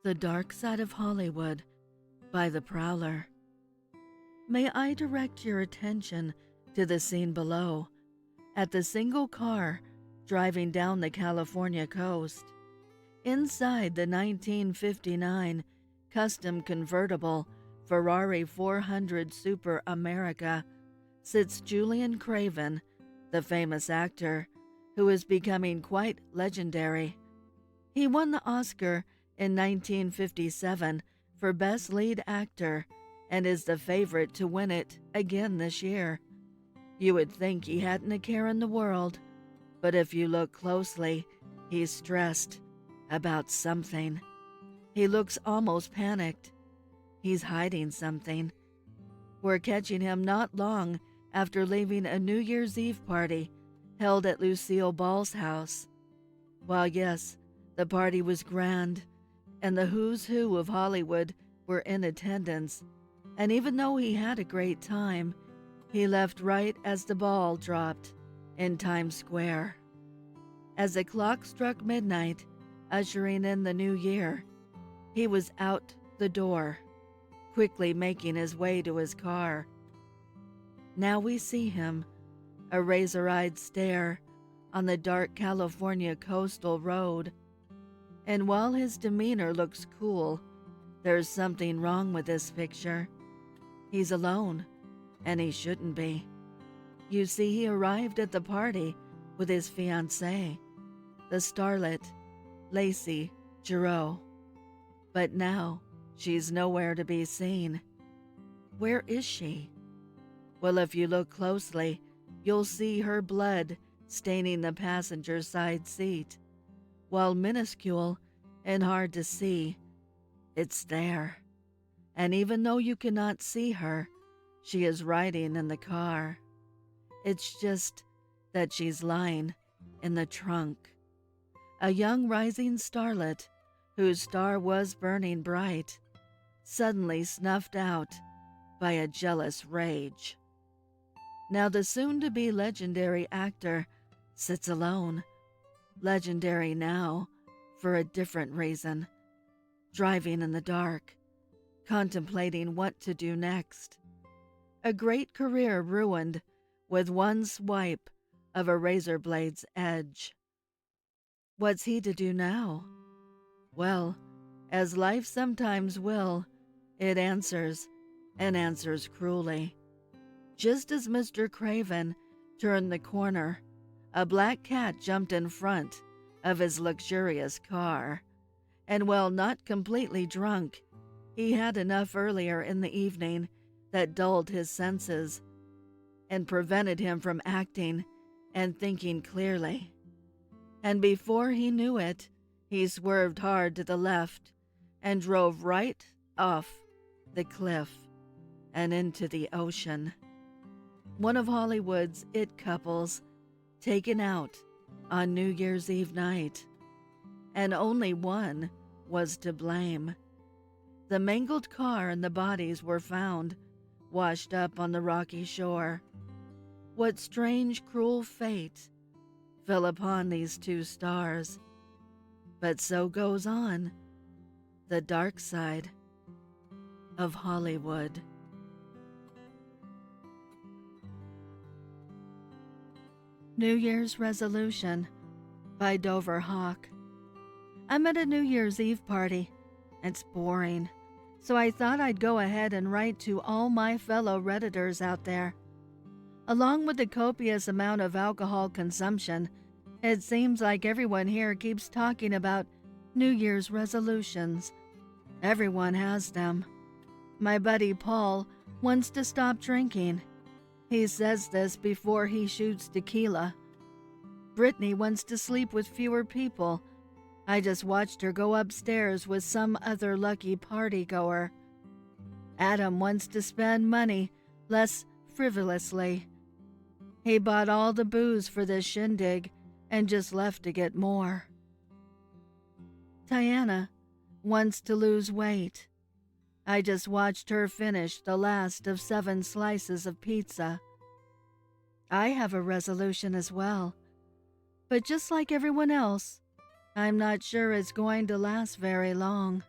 The Dark Side of Hollywood by the Prowler. May I direct your attention to the scene below, at the single car driving down the California coast. Inside the 1959 custom convertible Ferrari 400 Super America sits Julian Craven, the famous actor, who is becoming quite legendary. He won the Oscar in 1957 for Best Lead Actor and is the favorite to win it again this year. You would think he hadn't a care in the world, but if you look closely, he's stressed about something. He looks almost panicked. He's hiding something. We're catching him not long after leaving a New Year's Eve party held at Lucille Ball's house. While yes, the party was grand, and the who's who of Hollywood were in attendance, and even though he had a great time, he left right as the ball dropped in Times Square. As the clock struck midnight, ushering in the new year, he was out the door, quickly making his way to his car. Now we see him, a razor-eyed stare on the dark California coastal road. And while his demeanor looks cool, there's something wrong with this picture. He's alone, and he shouldn't be. You see, he arrived at the party with his fiancée, the starlet, Lacey Giroux. But now, she's nowhere to be seen. Where is she? Well, if you look closely, you'll see her blood staining the passenger side seat. While minuscule and hard to see, it's there. And even though you cannot see her, she is riding in the car. It's just that she's lying in the trunk. A young rising starlet, whose star was burning bright, suddenly snuffed out by a jealous rage. Now the soon-to-be legendary actor sits alone, legendary now for a different reason, driving in the dark, contemplating what to do next. A great career ruined with one swipe of a razor blade's edge. What's he to do now? Well, as life sometimes will, it answers, and answers cruelly. Just as Mr. Craven turned the corner, a black cat jumped in front of his luxurious car, and while not completely drunk, he had enough earlier in the evening that dulled his senses and prevented him from acting and thinking clearly. And before he knew it, he swerved hard to the left and drove right off the cliff and into the ocean. One of Hollywood's it couples taken out on New Year's Eve night. And only one was to blame. The mangled car and the bodies were found, washed up on the rocky shore. What strange, cruel fate fell upon these two stars. But so goes on the dark side of Hollywood. New Year's Resolution by Dover Hawk. I'm at a New Year's Eve party. It's boring, so I thought I'd go ahead and write to all my fellow Redditors out there. Along with the copious amount of alcohol consumption, it seems like everyone here keeps talking about New Year's resolutions. Everyone has them. My buddy Paul wants to stop drinking. He says this before he shoots tequila. Brittany wants to sleep with fewer people. I just watched her go upstairs with some other lucky party-goer. Adam wants to spend money less frivolously. He bought all the booze for this shindig and just left to get more. Tiana wants to lose weight. I just watched her finish the last of 7 slices of pizza. I have a resolution as well, but just like everyone else, I'm not sure it's going to last very long.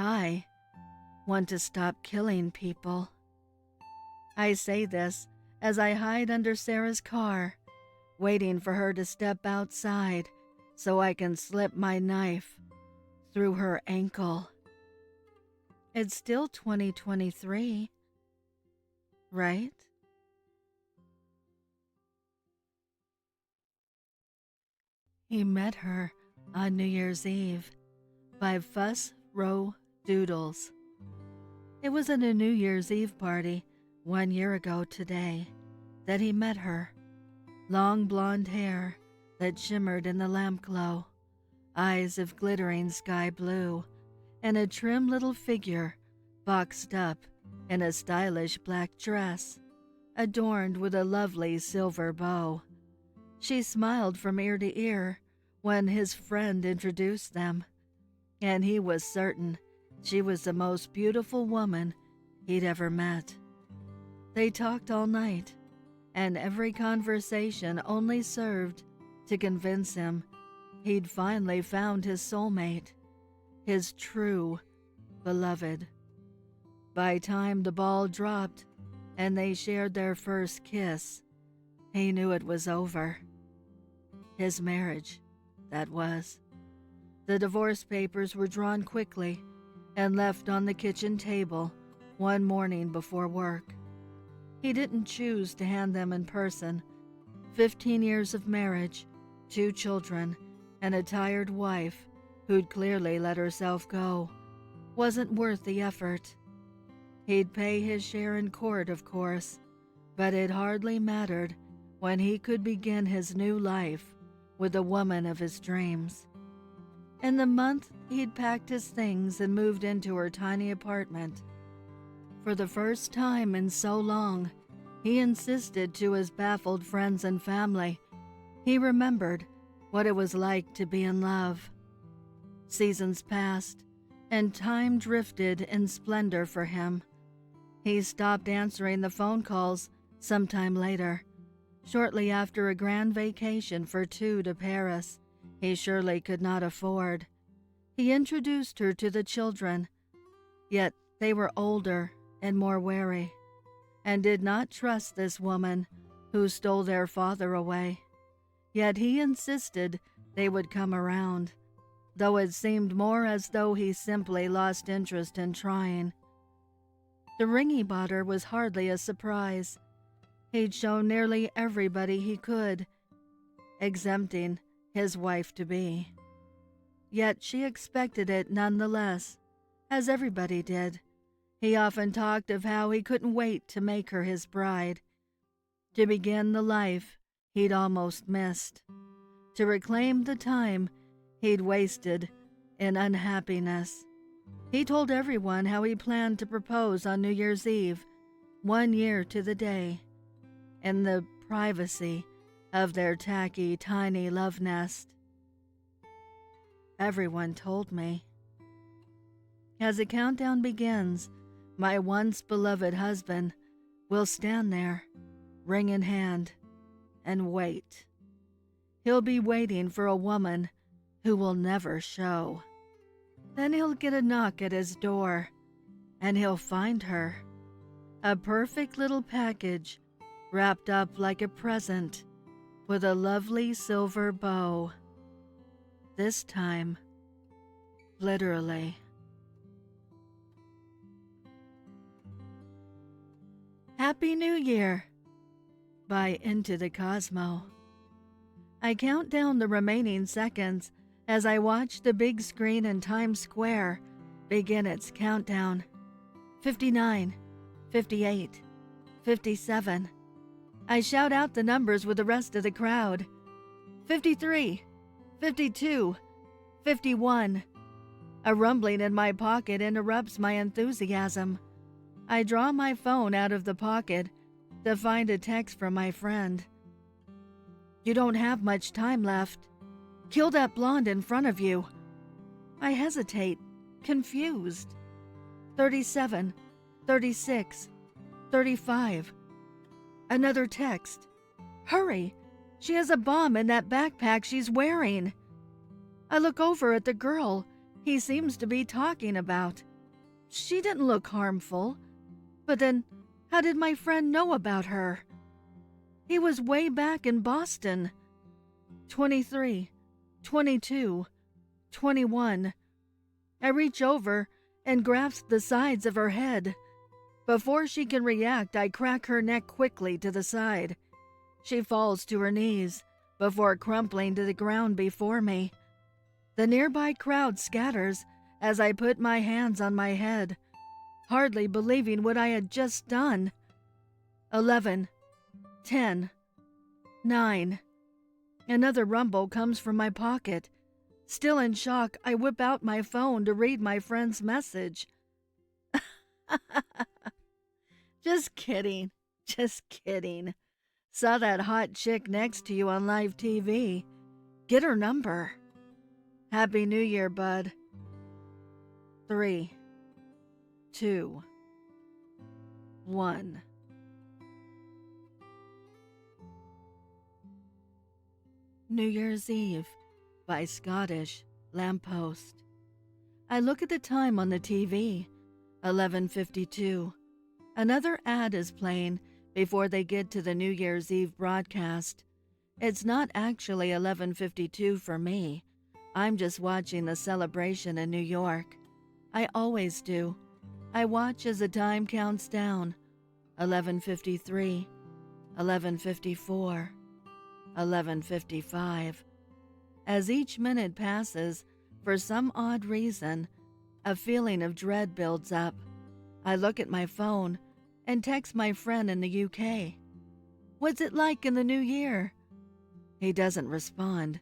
I want to stop killing people. I say this as I hide under Sarah's car, waiting for her to step outside so I can slip my knife through her ankle. It's still 2023, right? He Met Her on New Year's Eve by FusRoDoodles. It was at a New Year's Eve party 1 year ago today that he met her. Long blonde hair that shimmered in the lamp glow, eyes of glittering sky blue, and a trim little figure boxed up in a stylish black dress, adorned with a lovely silver bow. She smiled from ear to ear when his friend introduced them, and he was certain she was the most beautiful woman he'd ever met. They talked all night, and every conversation only served to convince him he'd finally found his soulmate, his true beloved. By time the ball dropped and they shared their first kiss, he knew it was over. His marriage, that was. The divorce papers were drawn quickly and left on the kitchen table one morning before work. He didn't choose to hand them in person. 15 years of marriage, 2 children, and a tired wife who'd clearly let herself go wasn't worth the effort. He'd pay his share in court, of course, but it hardly mattered when he could begin his new life with the woman of his dreams. In the month, he'd packed his things and moved into her tiny apartment. For the first time in so long, he insisted to his baffled friends and family he remembered what it was like to be in love. Seasons passed, and time drifted in splendor for him. He stopped answering the phone calls sometime later, shortly after a grand vacation for 2 to Paris he surely could not afford. He introduced her to the children, yet they were older and more wary, and did not trust this woman who stole their father away. Yet he insisted they would come around, though it seemed more as though he simply lost interest in trying. The ring he bought her was hardly a surprise. He'd shown nearly everybody he could, exempting his wife-to-be. Yet she expected it nonetheless, as everybody did. He often talked of how he couldn't wait to make her his bride, to begin the life he'd almost missed, to reclaim the time he'd wasted in unhappiness. He told everyone how he planned to propose on New Year's Eve, 1 year to the day, in the privacy of their tacky, tiny love nest. Everyone told me. As the countdown begins, my once beloved husband will stand there, ring in hand, and wait. He'll be waiting for a woman who will never show. Then he'll get a knock at his door, and he'll find her. A perfect little package, wrapped up like a present, with a lovely silver bow. This time, literally. Happy New Year by IntoTheCosmo. I count down the remaining seconds as I watch the big screen in Times Square begin its countdown. 59, 58, 57. I shout out the numbers with the rest of the crowd. 53, 52, 51. A rumbling in my pocket interrupts my enthusiasm. I draw my phone out of the pocket to find a text from my friend. You don't have much time left. Kill that blonde in front of you. I hesitate, confused. 37, 36, 35. Another text. Hurry! She has a bomb in that backpack she's wearing. I look over at the girl he seems to be talking about. She didn't look harmful. But then, how did my friend know about her? He was way back in Boston. 23, 22, 21. I reach over and grasp the sides of her head. Before she can react, I crack her neck quickly to the side. She falls to her knees before crumpling to the ground before me. The nearby crowd scatters as I put my hands on my head, hardly believing what I had just done. 11, 10, 9. Another rumble comes from my pocket. Still in shock, I whip out my phone to read my friend's message. Just kidding. Just kidding. Saw that hot chick next to you on live TV. Get her number. Happy New Year, bud. 3, 2, 1. New Year's Eve by ScottishLamppost. I look at the time on the TV, 11:52. Another ad is playing before they get to the New Year's Eve broadcast. It's not actually 11:52 for me. I'm just watching the celebration in New York. I always do. I watch as the time counts down. 11:53, 11:54, 11:55. As each minute passes, for some odd reason, a feeling of dread builds up. I look at my phone and text my friend in the UK. What's it like in the new year? He doesn't respond.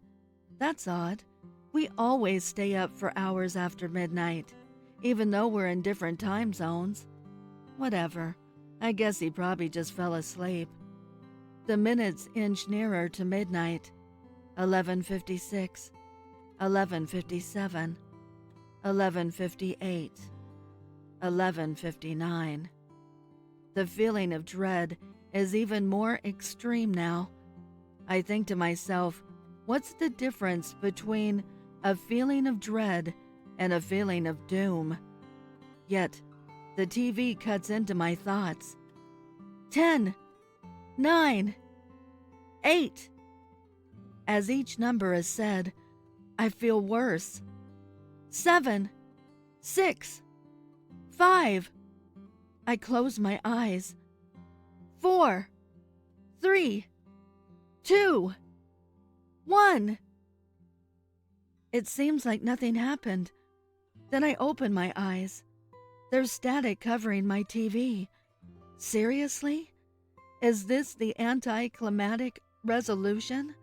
That's odd. We always stay up for hours after midnight, even though we're in different time zones. Whatever. I guess he probably just fell asleep. The minutes inch nearer to midnight. 11:56, 11:57, 11:58, 11:59. The feeling of dread is even more extreme now. I think to myself, what's the difference between a feeling of dread and a feeling of doom? Yet, the TV cuts into my thoughts. 10, 9, 8. As each number is said, I feel worse. 7, 6, 5. I close my eyes. 4, 3, 2, 1. It seems like nothing happened. Then I open my eyes. There's static covering my TV. Seriously? Is this the anticlimactic resolution?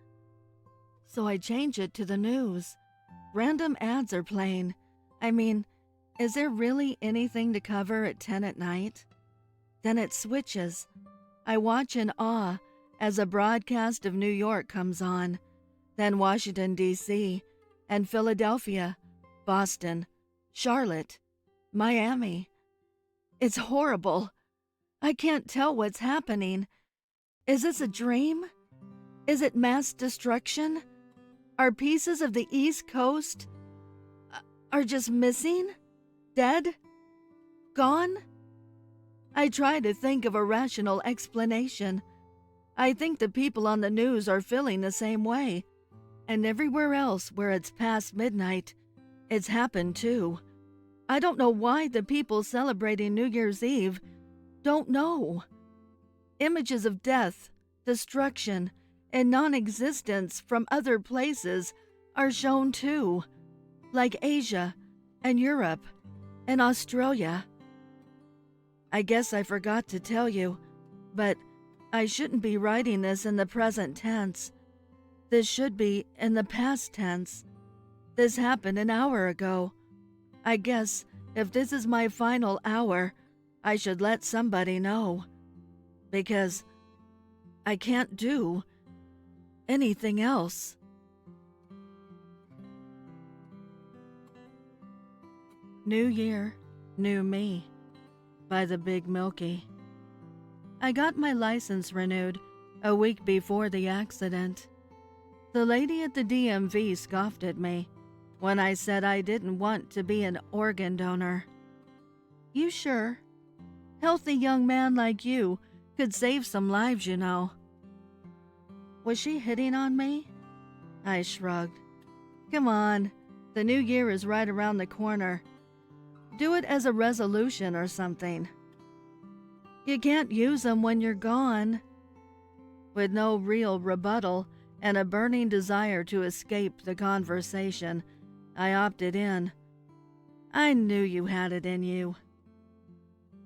So I change it to the news. Random ads are playing. I mean, is there really anything to cover at 10 at night? Then it switches. I watch in awe as a broadcast of New York comes on, then Washington, D.C., and Philadelphia, Boston, Charlotte, Miami. It's horrible. I can't tell what's happening. Is this a dream? Is it mass destruction? Are pieces of the East Coast are just missing? Dead? Gone? I try to think of a rational explanation. I think the people on the news are feeling the same way. And everywhere else where it's past midnight, it's happened too. I don't know why the people celebrating New Year's Eve don't know. Images of death, destruction, and non-existence from other places are shown too, like Asia and Europe and Australia. I guess I forgot to tell you, but I shouldn't be writing this in the present tense. This should be in the past tense. This happened an hour ago. I guess if this is my final hour, I should let somebody know. Because I can't do anything else. New Year, New Me by the-big-milky. I got my license renewed a week before the accident. The lady at the DMV scoffed at me when I said I didn't want to be an organ donor. You sure? Healthy young man like you could save some lives, you know. Was she hitting on me? I shrugged. Come on, the new year is right around the corner. Do it as a resolution or something. You can't use them when you're gone. With no real rebuttal and a burning desire to escape the conversation, I opted in. I knew you had it in you.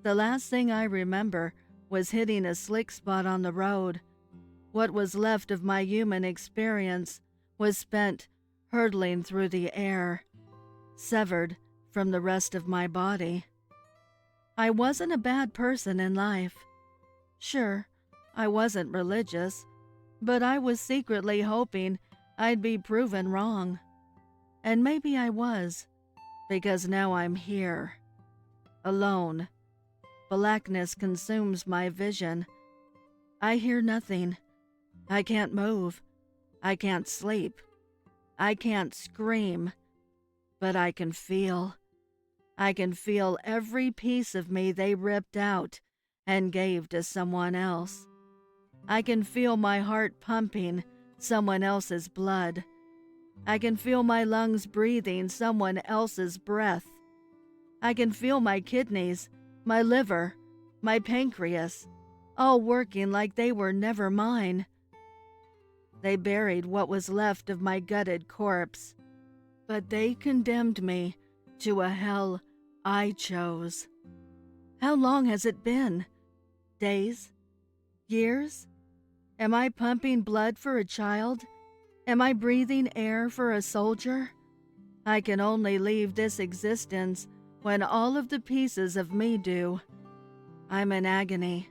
The last thing I remember was hitting a slick spot on the road. What was left of my human experience was spent hurtling through the air, severed from the rest of my body. I wasn't a bad person in life. Sure, I wasn't religious, but I was secretly hoping I'd be proven wrong. And maybe I was, because now I'm here, alone. Blackness consumes my vision. I hear nothing. I can't move. I can't sleep. I can't scream. But I can feel. I can feel every piece of me they ripped out and gave to someone else. I can feel my heart pumping someone else's blood. I can feel my lungs breathing someone else's breath. I can feel my kidneys, my liver, my pancreas, all working like they were never mine. They buried what was left of my gutted corpse, but they condemned me to a hell I chose. How long has it been? Days? Years? Am I pumping blood for a child? Am I breathing air for a soldier? I can only leave this existence when all of the pieces of me do. I'm in agony.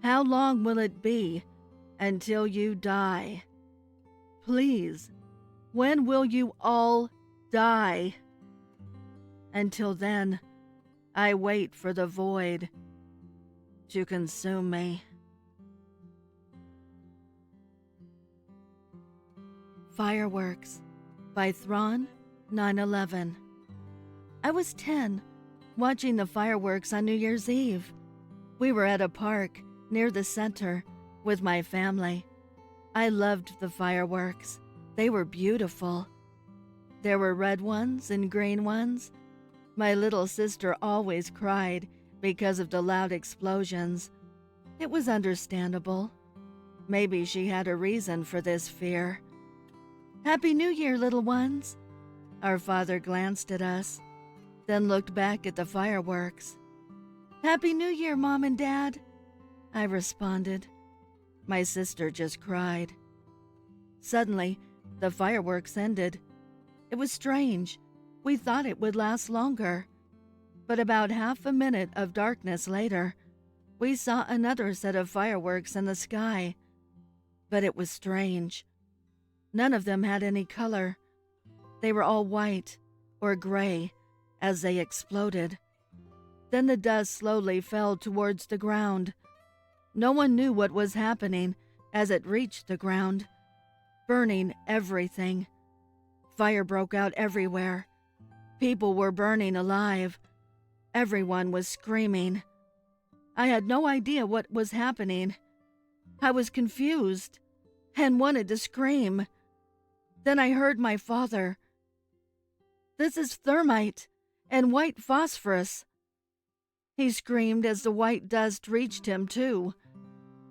How long will it be until you die? Please, when will you all die? Until then, I wait for the void to consume me. Fireworks by Thrawn 9/11. I was 10, watching the fireworks on New Year's Eve. We were at a park near the center with my family. I loved the fireworks. They were beautiful. There were red ones and green ones. My little sister always cried because of the loud explosions. It was understandable. Maybe she had a reason for this fear. Happy New Year, little ones. Our father glanced at us, then looked back at the fireworks. Happy New Year, Mom and Dad, I responded. My sister just cried. Suddenly, the fireworks ended. It was strange. We thought it would last longer. But about half a minute of darkness later, we saw another set of fireworks in the sky. But it was strange. None of them had any color. They were all white or gray as they exploded. Then the dust slowly fell towards the ground. No one knew what was happening as it reached the ground, burning everything. Fire broke out everywhere. People were burning alive. Everyone was screaming. I had no idea what was happening. I was confused and wanted to scream. Then I heard my father. This is thermite and white phosphorus. He screamed as the white dust reached him too,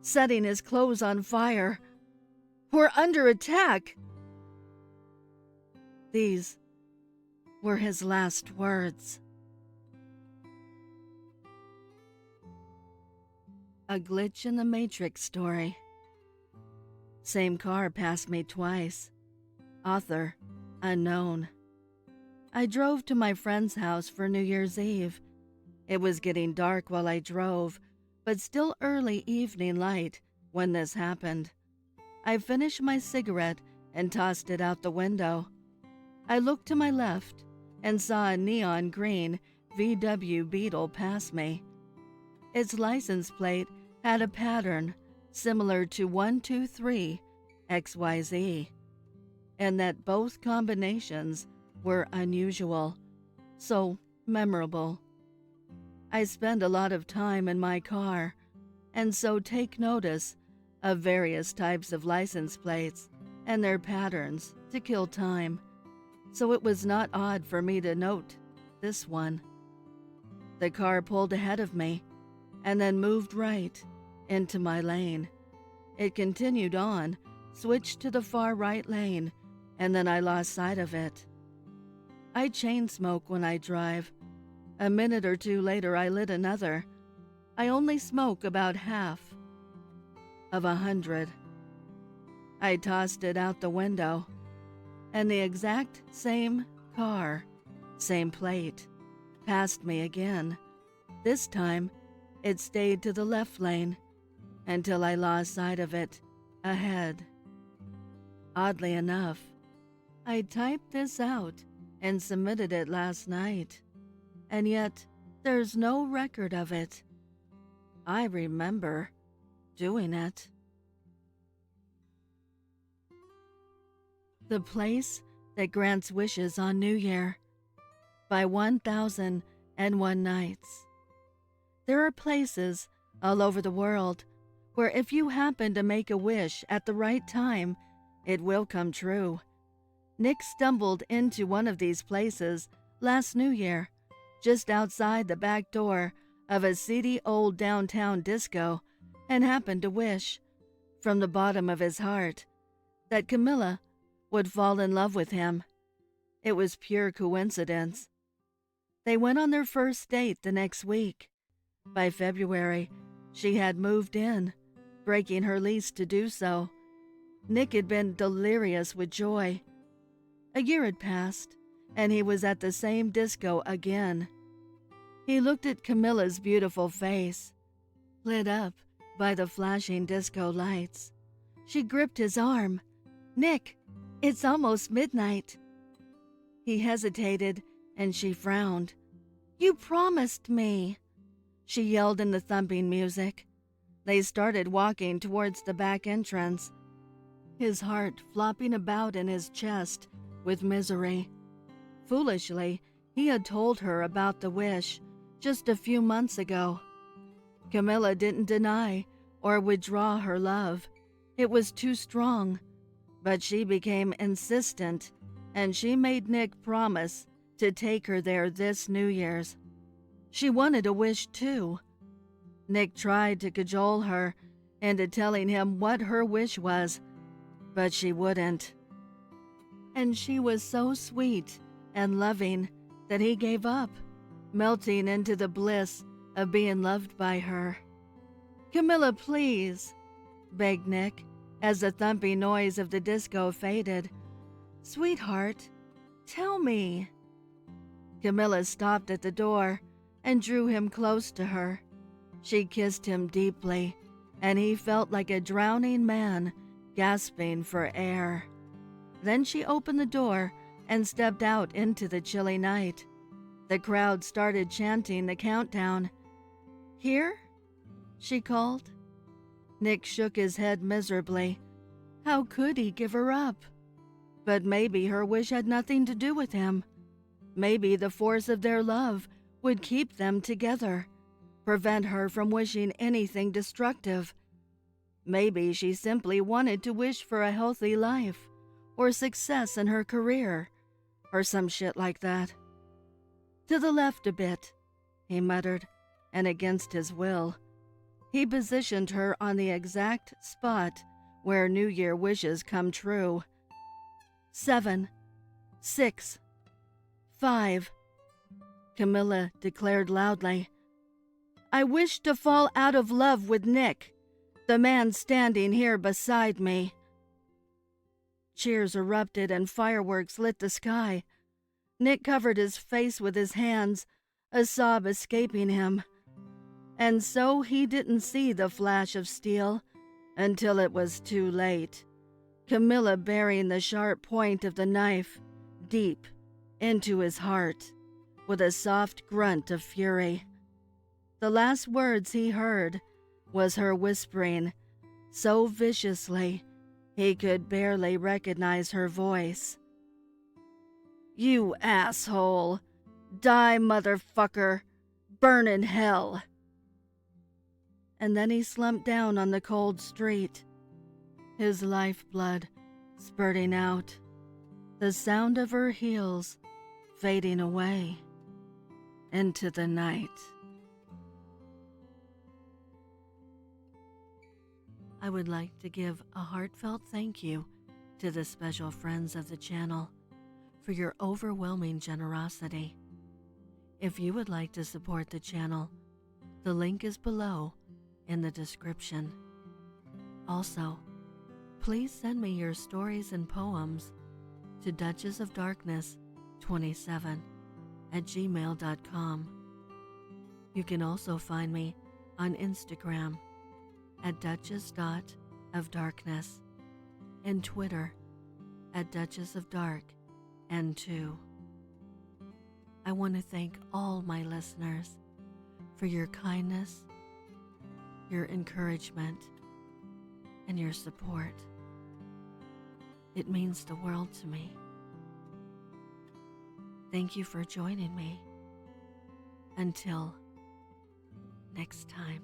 setting his clothes on fire. We're under attack. These were his last words. A glitch in the Matrix story. Same car passed me twice. Author unknown. I drove to my friend's house for New Year's Eve. It was getting dark while I drove, but still early evening light when this happened. I finished my cigarette and tossed it out the window. I looked to my left and saw a neon green VW Beetle pass me. Its license plate had a pattern similar to 123 XYZ, and that both combinations were unusual, so memorable. I spend a lot of time in my car, and so take notice of various types of license plates and their patterns to kill time, so it was not odd for me to note this one. The car pulled ahead of me and then moved right into my lane. It continued on, switched to the far right lane, and then I lost sight of it. I chain smoke when I drive. A minute or two later, I lit another. I only smoke about half of 100. I tossed it out the window, and the exact same car, same plate, passed me again. This time, it stayed to the left lane until I lost sight of it ahead. Oddly enough, I typed this out and submitted it last night, and yet there's no record of it. I remember doing it. The Place That Grants Wishes on New Year by 1001 Nights. There are places all over the world where if you happen to make a wish at the right time, it will come true. Nick stumbled into one of these places last New Year, just outside the back door of a seedy old downtown disco, and happened to wish, from the bottom of his heart, that Camilla would fall in love with him. It was pure coincidence. They went on their first date the next week. By February, she had moved in, breaking her lease to do so. Nick had been delirious with joy. A year had passed, and he was at the same disco again. He looked at Camilla's beautiful face, lit up by the flashing disco lights. She gripped his arm. "Nick, it's almost midnight." He hesitated, and she frowned. "You promised me," she yelled in the thumping music. They started walking towards the back entrance, his heart flopping about in his chest with misery. Foolishly, he had told her about the wish just a few months ago. Camilla didn't deny or withdraw her love. It was too strong. But she became insistent, and she made Nick promise to take her there this New Year's. She wanted a wish too. Nick tried to cajole her into telling him what her wish was, but she wouldn't. And she was so sweet and loving that he gave up, melting into the bliss of being loved by her. "Camilla, please," begged Nick, as the thumping noise of the disco faded. "Sweetheart, tell me." Camilla stopped at the door and drew him close to her. She kissed him deeply, and he felt like a drowning man gasping for air. Then she opened the door and stepped out into the chilly night. The crowd started chanting the countdown. "Here?" she called. Nick shook his head miserably. How could he give her up? But maybe her wish had nothing to do with him. Maybe the force of their love would keep them together, prevent her from wishing anything destructive. Maybe she simply wanted to wish for a healthy life, or success in her career, or some shit like that. "To the left a bit," he muttered, and against his will, he positioned her on the exact spot where New Year wishes come true. 7, 6, 5, Camilla declared loudly. "I wish to fall out of love with Nick, the man standing here beside me." Cheers erupted and fireworks lit the sky. Nick covered his face with his hands, a sob escaping him. And so he didn't see the flash of steel until it was too late, Camilla burying the sharp point of the knife deep into his heart with a soft grunt of fury. The last words he heard was her whispering so viciously he could barely recognize her voice. "You asshole! Die, motherfucker! burn in hell." And then he slumped down on the cold street, his lifeblood spurting out, the sound of her heels fading away into the night. I would like to give a heartfelt thank you to the special friends of the channel for your overwhelming generosity. If you would like to support the channel, the link is below in the description. Also, please send me your stories and poems to duchessofdarkness27@gmail.com. You can also find me on Instagram at duchess.ofdarkness and Twitter at duchessofdarkn2. I want to thank all my listeners for your kindness, your encouragement, and your support. It means the world to me. Thank you for joining me. Until next time.